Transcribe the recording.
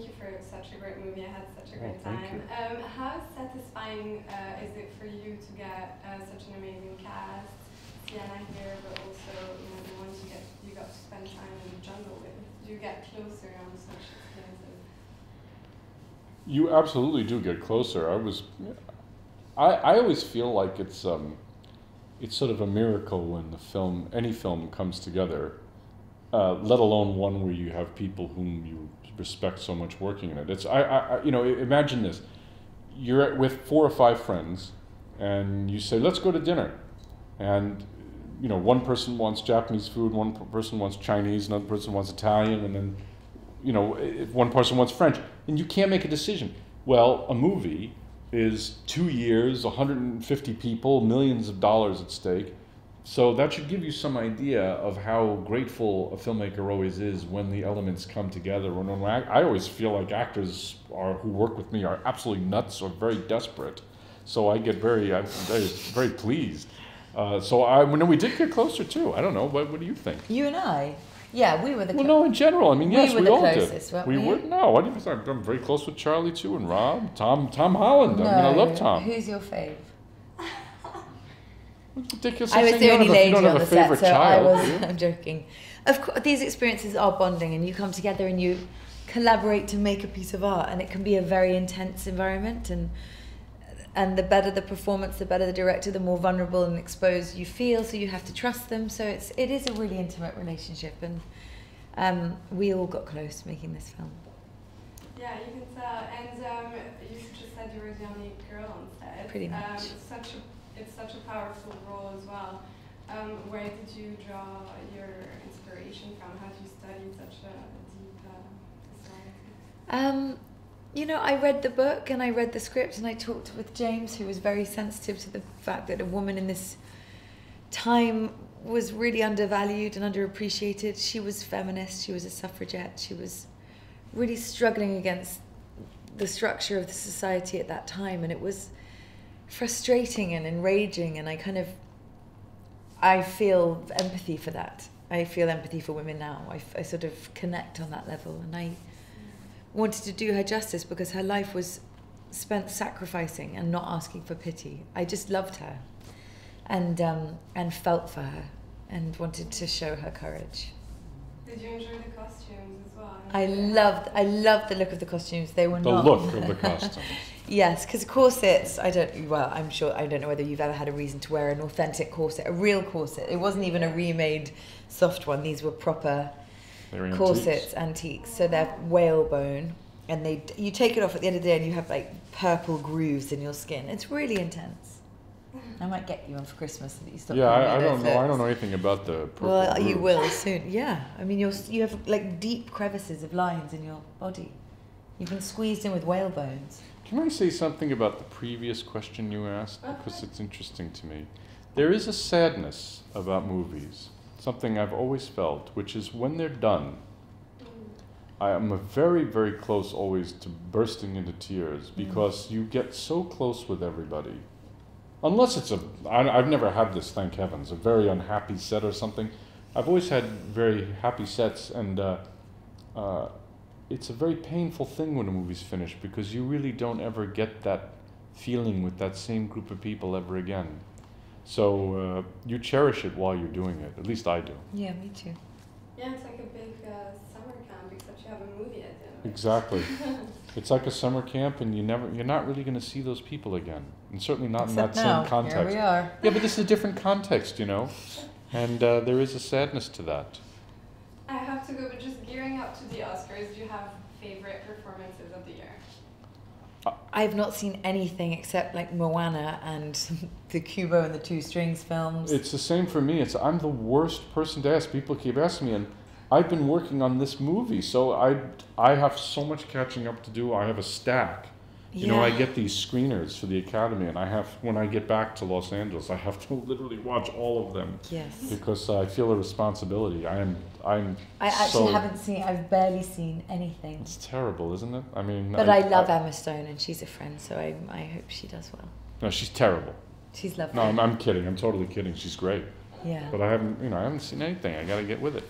thank you for such a great movie. I had such a great thank time. How satisfying is it for you to get such an amazing cast, Sienna here, but also the ones you got to spend time in the jungle with? Do you get closer on such experiences? You absolutely do get closer. I always feel like it's sort of a miracle when any film comes together, let alone one where you have people whom you respect so much working in it. Imagine this: you're with 4 or 5 friends, and you say, "Let's go to dinner," and one person wants Japanese food, one person wants Chinese, another person wants Italian, and then one person wants French, and you can't make a decision. Well, a movie is 2 years, 150 people, millions of dollars at stake. So that should give you some idea of how grateful a filmmaker always is when the elements come together. I always feel like actors who work with me are absolutely nuts or very desperate. So I get I'm very pleased. When we did get closer too. I don't know. What do you think? You and I? Yeah, we were the closest. Well, no, in general. I mean, yes, we all closest, did. Weren't we were. No, I didn't think I'm very close with Charlie too, and Rob, Tom Holland. No. I love Tom. Who's your fave? Ridiculous. I was the only lady on the set, so child, I'm joking. Of course, these experiences are bonding, and you come together and you collaborate to make a piece of art, and it can be a very intense environment. And the better the performance, the better the director, the more vulnerable and exposed you feel. So you have to trust them. So it is a really intimate relationship, and we all got close making this film. Yeah, you can tell. And you just said you were the only girl on set. Pretty much. It's such a powerful role as well. Where did you draw your inspiration from? How did you study such a deep society? I read the book and I read the script, and I talked with James, who was very sensitive to the fact that a woman in this time was really undervalued and underappreciated. She was feminist, she was a suffragette, she was really struggling against the structure of the society at that time, and it was frustrating and enraging, and I feel empathy for that. I feel empathy for women now. I sort of connect on that level, and I wanted to do her justice because her life was spent sacrificing and not asking for pity. I just loved her and felt for her and wanted to show her courage. Did you enjoy the costumes as well? I loved the look of the costumes. They were the look of the costumes. Yes, because corsets, I don't know whether you've ever had a reason to wear an authentic corset, a real corset. It wasn't even a remade soft one. These were proper corsets, antiques. So they're whalebone, and you take it off at the end of the day and you have like purple grooves in your skin. It's really intense. I might get you one for Christmas so that you stop. Yeah, I don't know. I don't know anything about the purple grooves. You will soon. Yeah, I mean you have like deep crevices of lines in your body. You've been squeezed in with whale bones. Can I say something about the previous question you asked? Because it's interesting to me. There is a sadness about movies, something I've always felt, which is when they're done, I am very, very close always to bursting into tears because you get so close with everybody. Unless I've never had this, thank heavens, a very unhappy set or something. I've always had very happy sets, and it's a very painful thing when a movie's finished because you really don't ever get that feeling with that same group of people ever again. So you cherish it while you're doing it. At least I do. Yeah, me too. Yeah, it's like a big summer camp, except you have a movie at the end of it. Exactly. It's like a summer camp, and you're not really going to see those people again, and certainly not in that same context. Here we are. Yeah, but this is a different context, and there is a sadness to that. I have to go, but just gearing up to the Oscars, do you have favorite performances of the year? I've not seen anything except like Moana and the Kubo and the Two Strings films. It's the same for me. I'm the worst person to ask. People keep asking me, and I've been working on this movie, so I have so much catching up to do. I have a stack. I get these screeners for the Academy, and when I get back to Los Angeles, I have to literally watch all of them. Yes. Because I feel a responsibility. I actually haven't seen. I've barely seen anything. It's terrible, isn't it? I mean. But I love Emma Stone, and she's a friend, so I hope she does well. No, she's terrible. She's lovely. No, I'm kidding. I'm totally kidding. She's great. Yeah. But I haven't seen anything. I got to get with it.